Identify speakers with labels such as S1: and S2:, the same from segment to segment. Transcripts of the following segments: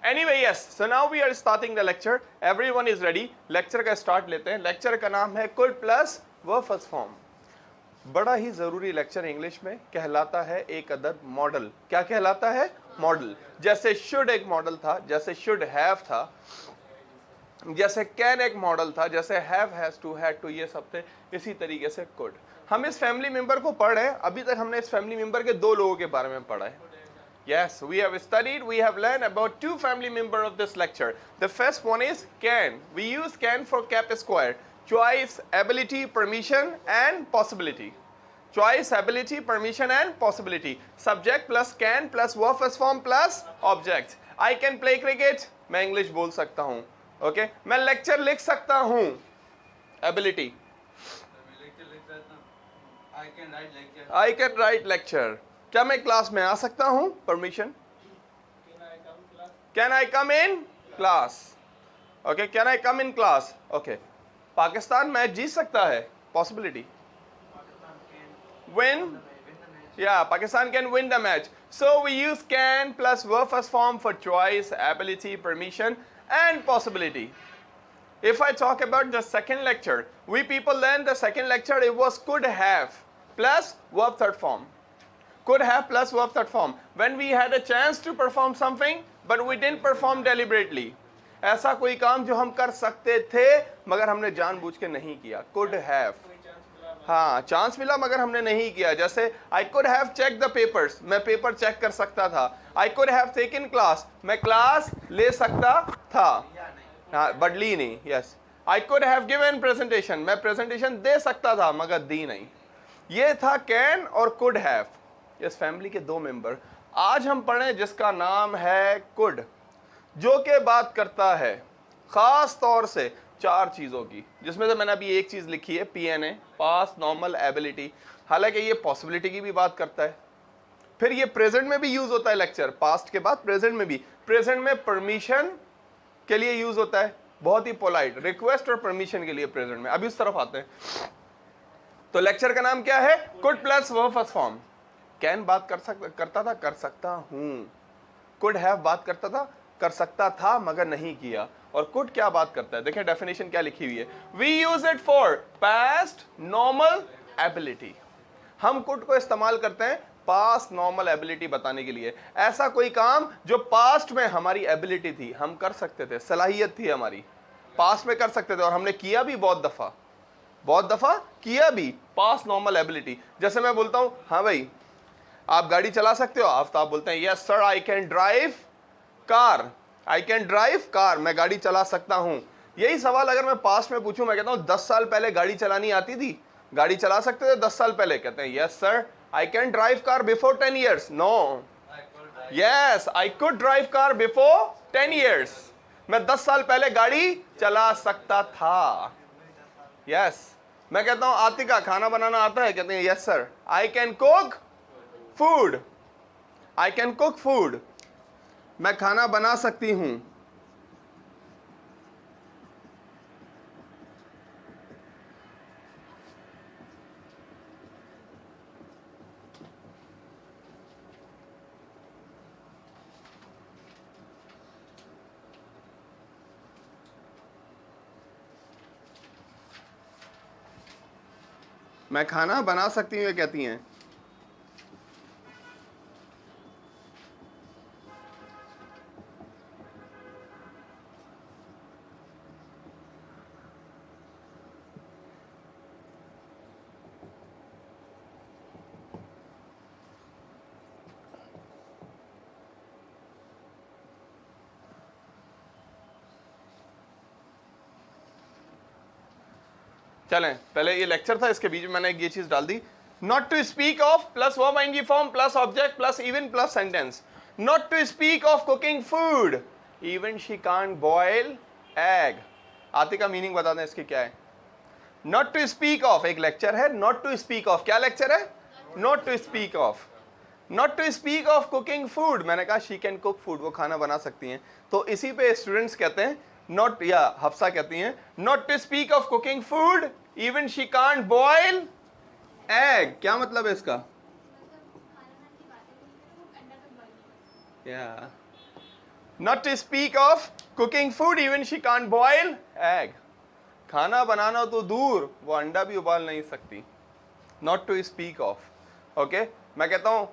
S1: Anyway, yes, so now we are starting the lecture. Everyone is ready. Lecture का start लेते हैं. Lecture का नाम है could plus verb first form. बड़ा ही जरूरी लेक्चर इंग्लिश में कहलाता है एक अदद मॉडल. क्या कहलाता है? मॉडल. जैसे शुड एक मॉडल था, जैसे शुड हैव था, जैसे कैन एक मॉडल था, जैसे have, has to, had to, ये सब थे. इसी तरीके से कुड. हम इस फैमिली मेंबर को पढ़ रहे हैं. अभी तक हमने इस फैमिली मेंबर के दो लोगों के बारे में पढ़ा है. Yes, we have studied, we have learned about two family members of this lecture. The first one is can. We use can for cap square. Choice, ability, permission and possibility. Choice, ability, permission and possibility. Subject plus can plus verb first form plus object. I can play cricket. मैं English बोल सकता हूँ. Okay? मैं lecture लिख सकता हूँ. Ability. I can write lecture. क्या मैं क्लास में आ सकता हूं? Permission. Can I come in class? Okay, can I come in class? Okay. Pakistan match जीत सकता है? Possibility. Win? Yeah, Pakistan can win the match. So we use can plus verb first form for choice, ability, permission and possibility. If I talk about the second lecture, we people learned the second lecture, it was could have plus verb third form. Could have plus verb third form. When we had a chance to perform something, but we didn't perform deliberately. ऐसा कोई काम जो हम कर सकते थे मगर हमने जानबूझ के नहीं किया. Could have. हाँ, चांस मिला मगर हमने नहीं किया. जैसे I could have checked the papers. मैं पेपर चेक कर सकता था. I could have taken class. मैं क्लास ले सकता था. हाँ, बट ली नहीं. Yes. I could have given presentation. मैं प्रेजेंटेशन दे सकता था मगर दी नहीं. ये था can और could have. इस फैमिली के दो मेंबर. आज हम पढ़ें जिसका नाम है कुड, जो कि बात करता है खास तौर से चार चीज़ों की, जिसमें से मैंने अभी एक चीज़ लिखी है PNA, पास्ट नॉर्मल एबिलिटी. हालांकि ये पॉसिबिलिटी की भी बात करता है. फिर ये प्रेजेंट में भी यूज़ होता है लेक्चर, पास्ट के बाद प्रेजेंट में भी. प्रेजेंट में परमिशन के लिए यूज़ होता है, बहुत ही पोलाइट, रिक्वेस्ट और परमिशन के लिए प्रेजेंट में. अभी उस तरफ आते हैं. तो लेक्चर का नाम क्या है? Could plus verb first form. Can बात करता था, कर सकता हूं. कुड हैव बात करता था, कर सकता था मगर नहीं किया. और कुड क्या बात करता है? देखिए डेफिनेशन क्या लिखी हुई है. We use it for past normal ability. हम कुड को इस्तेमाल करते हैं पास्ट नॉर्मल एबिलिटी बताने के लिए. ऐसा कोई काम जो पास्ट में हमारी एबिलिटी थी, हम कर सकते थे, सलाहियत थी हमारी, पास्ट में कर सकते थे और हमने किया भी बहुत दफा किया भी. Past normal ability. जैसे मैं बोलता हूं हाँ भाई आप गाड़ी चला सकते हो, आफ्ताब बोलते हैं yes sir I can drive car. I can drive car, मैं गाड़ी चला सकता हूं. यही सवाल अगर मैं पास्ट में पूछूं, मैं कहता हूं 10 साल पहले गाड़ी चलानी आती थी, गाड़ी चला सकते थे 10 साल पहले? कहते हैं yes sir I can drive car before 10 years. No, yes I could drive car before 10 years. मैं 10 साल पहले गाड़ी चला सकता था. यस. मैं कहता हूं आतिका खाना बनाना आता है? कहते हैं yes sir I can cook food. I can cook food, मैं खाना बना सकती हूं. मैं खाना बना सकती हूं, ये कहती हैं. चलें, पहले ये लेक्चर था, इसके बीच में मैंने ये चीज डाल दी. Not to speak of plus verb ING form plus object plus even plus sentence. Not to speak of cooking food, even she can't boil egg. आते का मीनिंग बता दें इसकी क्या है. नॉट टू स्पीक ऑफ एक लेक्चर है, not to speak of क्या लेक्चर है? Not to speak of. Not to speak of cooking food, मैंने कहा शी कैन कुक फूड, वो खाना बना सकती हैं. तो इसी पे स्टूडेंट्स कहते हैं नॉट, या हफ्सा कहती हैं not to speak of cooking food even she can't boil egg. क्या मतलब है इसका? या Not to speak of cooking food, even she can't boil egg. खाना बनाना तो दूर, वो अंडा भी उबाल नहीं सकती. Not to speak of. Okay? मैं कहता हूँ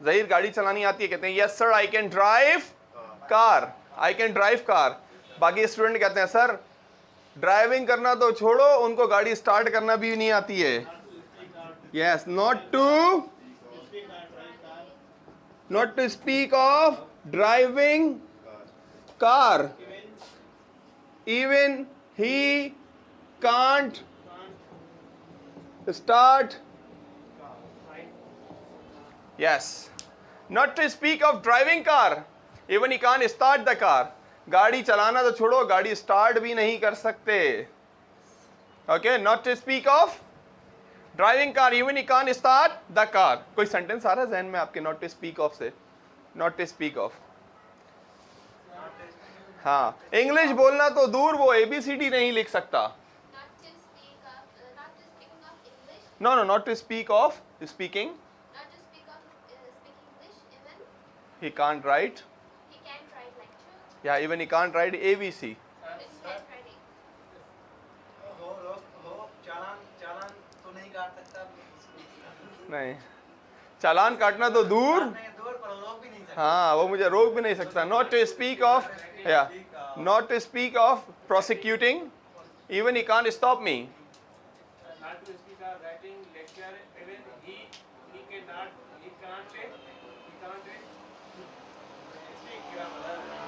S1: ज़हीर गाड़ी चलानी आती है, कहते हैं yes sir I can drive car. I can drive car. बाकी स्टूडेंट कहते हैं सर ड्राइविंग करना तो छोड़ो, उनको गाड़ी स्टार्ट करना भी नहीं आती है. Yes, not to speak of driving car. Even he can't start. Yes. Not to speak of driving car. Even he can't start the car. गाड़ी चलाना तो छोड़ो, गाड़ी स्टार्ट भी नहीं कर सकते. Okay, not to speak of driving car, even he can't start the car. कोई सेंटेंस आ रहा है जहन में आपके नॉट टू स्पीक ऑफ से? Not to speak of. हाँ, इंग्लिश बोलना तो दूर, वो ABCD नहीं लिख सकता. No no, not to speak of speaking. He can't write. या even he can't write ABC. नहीं, चालान काटना तो दूर, हाँ वो मुझे रोक भी नहीं सकता. नॉट टू स्पीक ऑफ, या not to speak of prosecuting, even he can't stop me.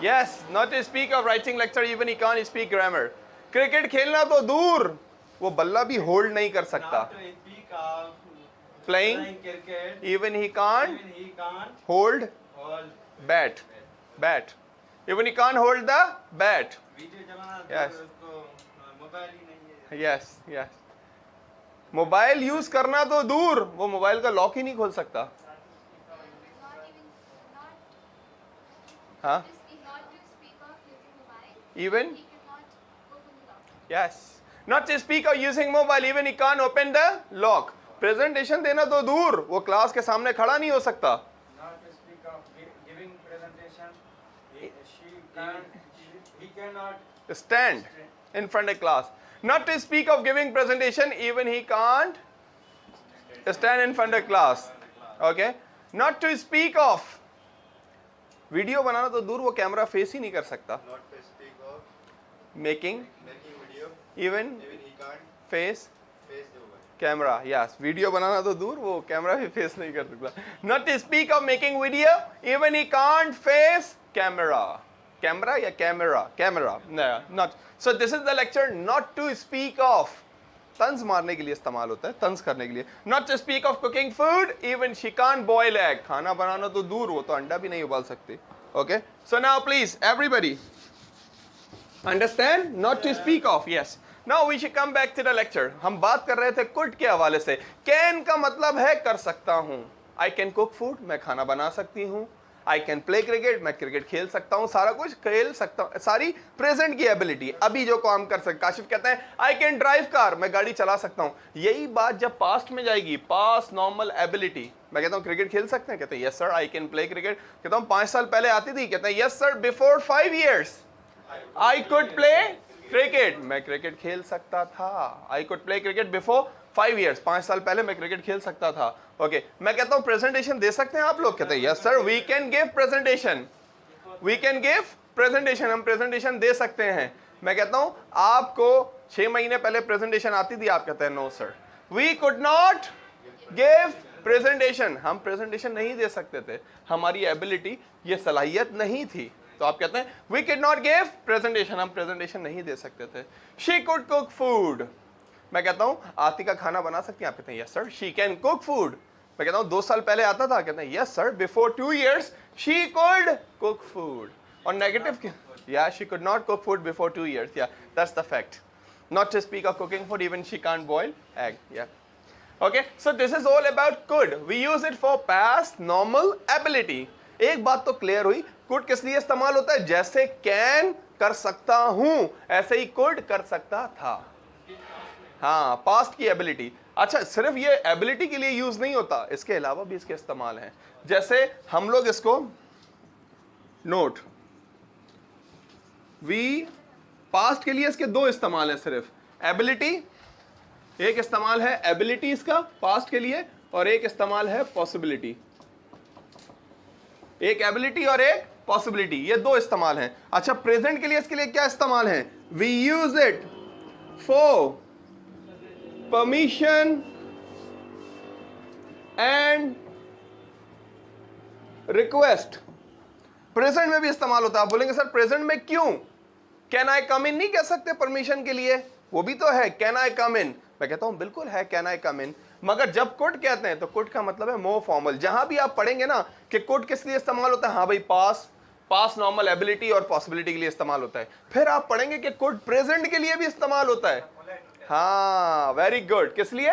S1: Yes, not to speak of writing lecture, even he can't speak grammar. Cricket खेलना तो दूर, वो बल्ला भी होल्ड नहीं कर सकता. Playing cricket, even he can't hold bat. Even he can't hold the bat. Yes. Yes. Mobile use करना तो दूर, वो मोबाइल का लॉक ही नहीं खोल सकता. हाँ. Even. Yes. Not to speak of using mobile, even he can't open the lock. Presentation देना तो दूर, वो क्लास के सामने खड़ा नहीं हो सकता. Stand in front of class. Not to speak of giving presentation, even he can't stand in front of class. Okay? Not to speak of video बनाना तो दूर, वो कैमरा फेस ही नहीं कर सकता. Making video, even he can't face camera. Yes, video बनाना तो दूर, वो कैमरा भी फेस नहीं कर सकता. Not to speak of making video, even he can't face camera. Camera या camera not. So this is the lecture not to speak of. तंज मारने के लिए इस्तेमाल होता है, तंज करने के लिए. Not to speak of cooking food, even she can't boil egg. खाना बनाना तो दूर, वो तो अंडा भी नहीं उबाल सकते. Okay, so now please everybody understand not to speak of. Yes, Now we should come back to the lecture. हम बात कर रहे थे कुड के हवाले से. कैन का मतलब है कर सकता हूँ. I can cook food, मैं खाना बना सकती हूँ. I can play cricket, मैं क्रिकेट खेल सकता हूँ. सारा कुछ खेल सकता हूँ, सारी प्रेजेंट की एबिलिटी, अभी जो काम कर सकते. काशिफ कहते हैं I can drive car, मैं गाड़ी चला सकता हूँ. यही बात जब पास्ट में जाएगी, पास्ट नॉर्मल एबिलिटी. मैं कहता हूँ क्रिकेट खेल सकते हैं, कहते हैं yes sir I can play cricket. कहता हूँ 5 साल पहले आती थी, कहते हैं yes sir before 5 years I could play cricket, मैं क्रिकेट खेल सकता था. I could play cricket before 5 years, 5 साल पहले मैं क्रिकेट खेल सकता था. ओके, मैं कहता हूँ प्रेजेंटेशन दे सकते हैं आप लोग, कहते हैं yes sir we can give presentation. हम प्रेजेंटेशन दे सकते हैं. मैं कहता हूँ आपको 6 महीने पहले प्रेजेंटेशन आती थी, आप कहते हैं no sir we could not give presentation. हम प्रेजेंटेशन नहीं दे सकते थे, हमारी एबिलिटी, ये सलाहियत नहीं थी. तो आप कहते हैं we can not give presentation, हम प्रेजेंटेशन नहीं दे सकते थे. She could cook food. मैं कहता हूं आतिका खाना बना सकती है, आप कहते हैं yes sir she can cook food. मैं कहता हूं 2 साल पहले आता था, कहते हैं yes sir before 2 years she could cook food. और नेगेटिव, या she could not cook food before 2 years. Yeah that's the fact. Not to speak of cooking food, even she can't boil egg. Yeah okay, so this is all about could. We use it for past normal ability. एक बात तो clear हुई, could किस लिए इस्तेमाल होता है? जैसे कैन कर सकता हूं, ऐसे ही कुड कर सकता था. हाँ, पास्ट की एबिलिटी. अच्छा, सिर्फ ये एबिलिटी के लिए यूज नहीं होता, इसके अलावा भी इसके इस्तेमाल हैं. जैसे हम लोग इसको नोट वी पास्ट के लिए इसके दो इस्तेमाल है सिर्फ, एबिलिटी, एक इस्तेमाल है एबिलिटी इसका पास्ट के लिए, और एक इस्तेमाल है पॉसिबिलिटी। एक एबिलिटी और एक पॉसिबिलिटी, ये दो इस्तेमाल हैं। अच्छा, प्रेजेंट के लिए इसके लिए क्या इस्तेमाल है? We use it for permission and request. Present में भी इस्तेमाल होता है। आप बोलेंगे सर प्रेजेंट में क्यों? कैन आई कम इन नहीं कह सकते परमिशन के लिए? वो भी तो है, कैन आई कम इन। मैं कहता हूं बिल्कुल है कैन आई कम इन, मगर जब कुड कहते हैं तो कुड का मतलब है मोर फॉर्मल। जहां भी आप पढ़ेंगे ना कि कुड किस लिए इस्तेमाल होता है, हाँ भाई पास नॉर्मल, एबिलिटी और पॉसिबिलिटी के लिए इस्तेमाल होता है। फिर आप पढ़ेंगे कि कुड प्रेजेंट के लिए भी इस्तेमाल होता है। हाँ, वेरी गुड। किस लिए?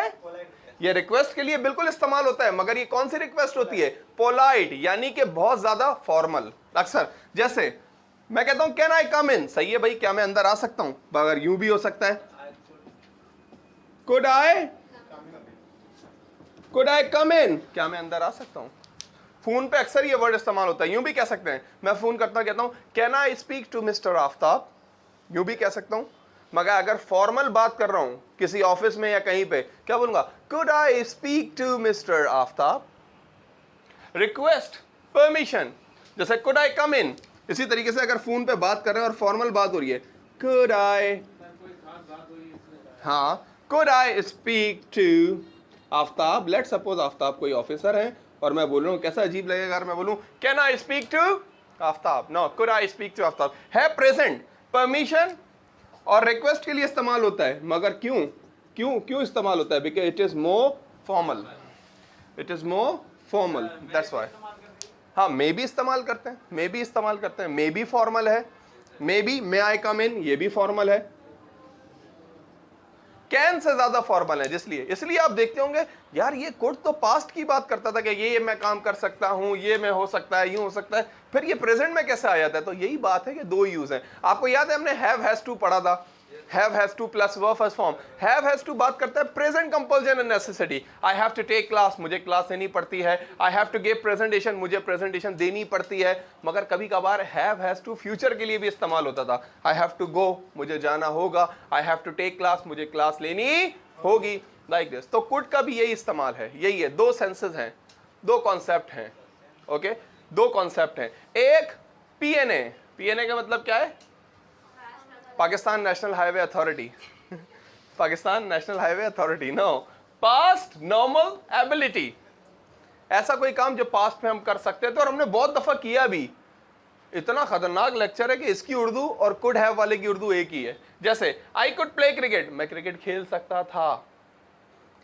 S1: ये रिक्वेस्ट के लिए बिल्कुल इस्तेमाल होता है, मगर ये कौन सी रिक्वेस्ट होती है? पोलाइट, यानी कि बहुत ज्यादा फॉर्मल। अक्सर जैसे मैं कहता हूं कैन आई कम इन, सही है भाई, क्या मैं अंदर आ सकता हूं? मगर यूं भी हो सकता है, कुड आई कम इन, क्या मैं अंदर आ सकता हूं? फोन पे अक्सर ये वर्ड इस्तेमाल होता है। यूं भी कह सकते हैं, मैं फोन करता हूं कहता हूं can I speak to mister Aftab, यूं भी कह सकता हूं। मगर अगर फॉर्मल बात कर रहा हूं किसी ऑफिस में या कहीं पे, क्या बोलूंगा? Could I speak to mister Aftab. Request, permission, जैसे कुड आई कम इन। इसी तरीके से अगर फोन पे बात कर रहे हैं और फॉर्मल बात हो रही है, कुड आई, हाँ, could I speak to Aftab. Let suppose Aftab कोई ऑफिसर है और मैं बोल रहा हूँ, कैसा अजीब लगेगा अगर मैं बोलूँ can I speak to Aftab? No, could I speak to Aftab है प्रेजेंट। परमिशन और रिक्वेस्ट के लिए इस्तेमाल होता है, मगर क्यों क्यों क्यों इस्तेमाल होता है? Because it is more formal, it is more formal, that's why. हाँ, मे भी इस्तेमाल करते हैं, मे भी इस्तेमाल करते हैं, मे भी फॉर्मल है, may be, may I come इन, ये भी फॉर्मल है। कैन से ज्यादा फॉर्मल है, इसलिए आप देखते होंगे यार ये कोड तो पास्ट की बात करता था कि ये मैं काम कर सकता हूं, ये मैं हो सकता है, यूं हो सकता है, फिर ये प्रेजेंट में कैसे आ जाता है? तो यही बात है कि दो यूज है। आपको याद है हमने हैव हैज टू पढ़ा था, have has to plus verb first form. Have has to बात करता है present compulsion and necessity. I have to take class, मुझे क्लास लेनी पड़ती है। I have to give presentation, मुझे प्रेजेंटेशन देनी पड़ती है। मगर कभी कभार हैव हैज टू फ्यूचर के लिए भी इस्तेमाल होता था। आई हैव टू गो, मुझे जाना होगा। I have to take class, मुझे क्लास लेनी होगी, लाइक दिस। तो कुड का भी यही इस्तेमाल है, यही है। दो सेंसेस हैं, दो कॉन्सेप्ट हैं, ओके, दो कॉन्सेप्ट हैं। एक पीएनए, पीएनए का मतलब क्या है? Pakistan national highway authority. Pakistan national highway authority, no, past normal ability. ऐसा कोई काम जो पास्ट में हम कर सकते थे और हमने बहुत दफा किया भी। इतना खतरनाक लेक्चर है कि इसकी उर्दू और कुड हैव वाले की उर्दू एक ही है। जैसे आई कुड प्ले क्रिकेट, मैं क्रिकेट खेल सकता था,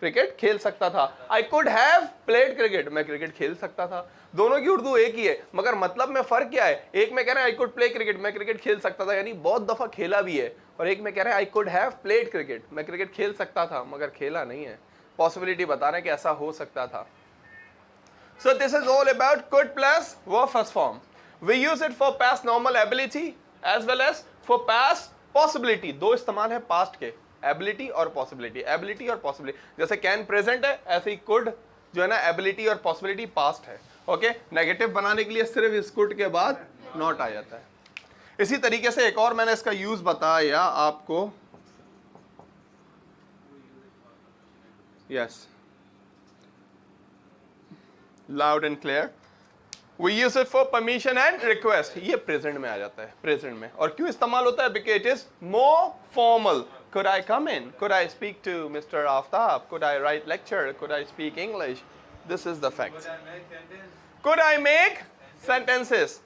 S1: क्रिकेट खेल सकता था। I could have played cricket, मैं क्रिकेट खेल सकता था। दोनों की उर्दू एक ही है, मगर मतलब में फर्क क्या है? एक में कह रहे हैं आई कुड प्ले क्रिकेट, मैं क्रिकेट खेल सकता था, यानी बहुत दफा खेला भी है। और एक में कह रहे हैं I could have played cricket, मैं क्रिकेट खेल सकता था मगर खेला नहीं है। पॉसिबिलिटी बता रहे हैं कि ऐसा हो सकता था। So this is all about could plus verb first form. We use it for past normal ability as well as for past possibility. दो इस्तेमाल है पास्ट के, एबिलिटी और पॉसिबिलिटी, एबिलिटी और पॉसिबिलिटी। जैसे कैन प्रेजेंट है, ऐसे ही कुड जो है ना एबिलिटी और पॉसिबिलिटी पास्ट है। ओके, नेगेटिव बनाने के लिए सिर्फ इस कुड के बाद नॉट आ जाता है। इसी तरीके से एक और मैंने इसका यूज बताया आपको, yes, loud and clear. We use it for permission and request. ये प्रेजेंट में आ जाता है, प्रेजेंट में। और क्यों इस्तेमाल होता है? Because it is more formal. Could I come in? Could I speak to Mr. Aftab? Could I write lecture? Could I speak English? This is the fact. Could I make sentences?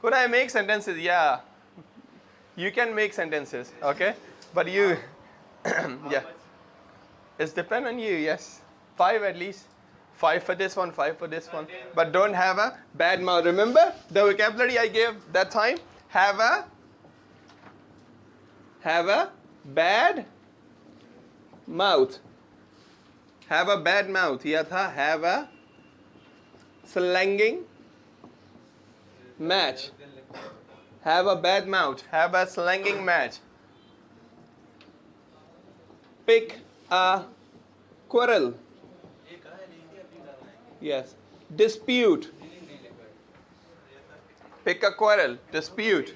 S1: Could I make sentences? Yeah, you can make sentences. Okay, but you, yeah, it's depend on you. Yes, 5 at least. 5 for this one, 5 for this one. But don't have a bad mouth. Remember the vocabulary I gave that time? Have a bad mouth. Have a bad mouth. यह था have a slanging match. Have a bad mouth. Have a slanging match. Pick a quarrel. Yes. Dispute. Pick a quarrel. Dispute.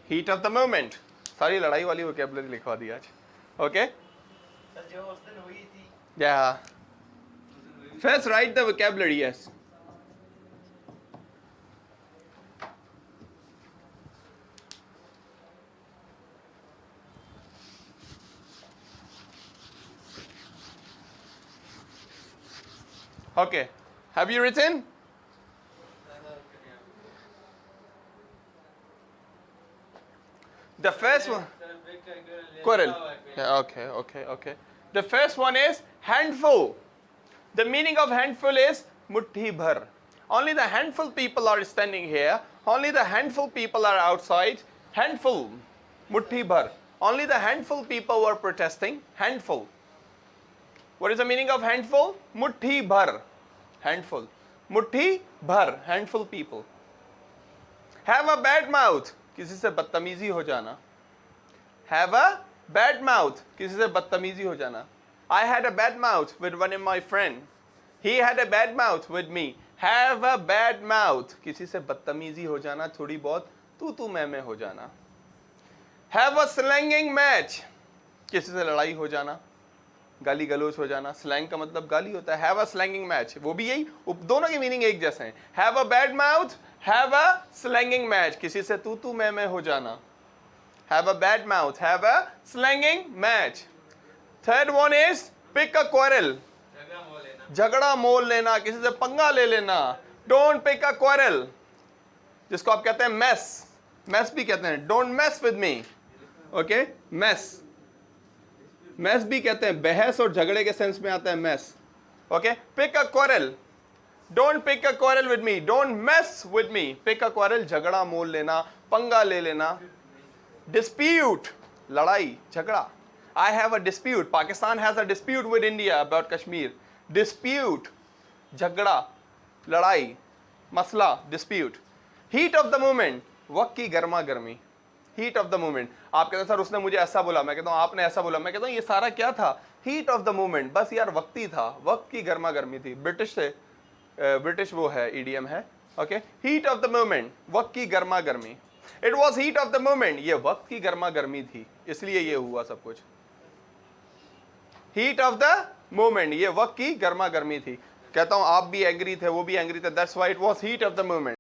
S1: Heat of the moment, सारी लड़ाई वाली vocabulary लिखवा दी आज. Okay,
S2: जो उस दिन हुई थी.
S1: yeah, first write the vocabulary. Yes. Okay, have you written? The first one, quarrel. Yeah, okay. The first one is handful. The meaning of handful is muthi bhar. Only the handful people are standing here. Only the handful people are outside. Handful, muthi bhar. Only the handful people were protesting. Handful. What is the meaning of handful? Muthi bhar. Handful. Muthi bhar. Handful people. Have a bad mouth. किसी से बदतमीजी हो जाना. Have a bad mouth. किसी से बदतमीजी हो जाना. I had a bad mouth with one of my friend. He had a bad mouth with me. Have a bad mouth. किसी से बदतमीजी हो जाना, थोड़ी बहुत तू मैं हो जाना. Have a slanging match. किसी से लड़ाई हो जाना, गाली गलोच हो जाना. स्लैंग का मतलब गाली होता है. Have a slanging match. वो भी यही, दोनों की मीनिंग एक जैसे हैं. Have a bad mouth. Have a slanging match. किसी से तू मैं हो जाना. Have a bad mouth. Have a slanging match. Third one is pick a quarrel. झगड़ा मोल लेना, किसी से पंगा ले लेना. Don't pick a quarrel. जिसको आप कहते हैं mess भी कहते हैं. Don't mess with me. Okay? mess भी कहते हैं. बहस और झगड़े के सेंस में आता है mess. Okay? Pick a quarrel. Don't pick a quarrel with me. Don't mess with me. Pick a quarrel, झगड़ा मोल लेना, पंगा ले लेना. Dispute, लड़ाई, झगड़ा. I have a dispute. Pakistan has a dispute with India about Kashmir. Dispute, झगड़ा, लड़ाई, मसला, dispute. Heat of the moment, वक्त की गर्मा गर्मी. Heat of the moment. आप कहते हैं सर उसने मुझे ऐसा बोला, मैं कहता हूँ आपने ऐसा बोला, मैं कहता हूँ ये सारा क्या था? Heat of the moment. बस यार वक्त ही था, वक्त की गर्मा गर्मी थी. ब्रिटिश वो है, ईडीएम है. Okay, heat of the moment, वक्त की गर्मा गर्मी. It was heat of the moment, ये वक्त की गर्मा गर्मी थी, इसलिए ये हुआ सब कुछ. हीट ऑफ द मोमेंट, ये वक्त की गर्मा गर्मी थी. कहता हूं आप भी एंग्री थे, वो भी एंग्री थे. That's why it was heat of the moment.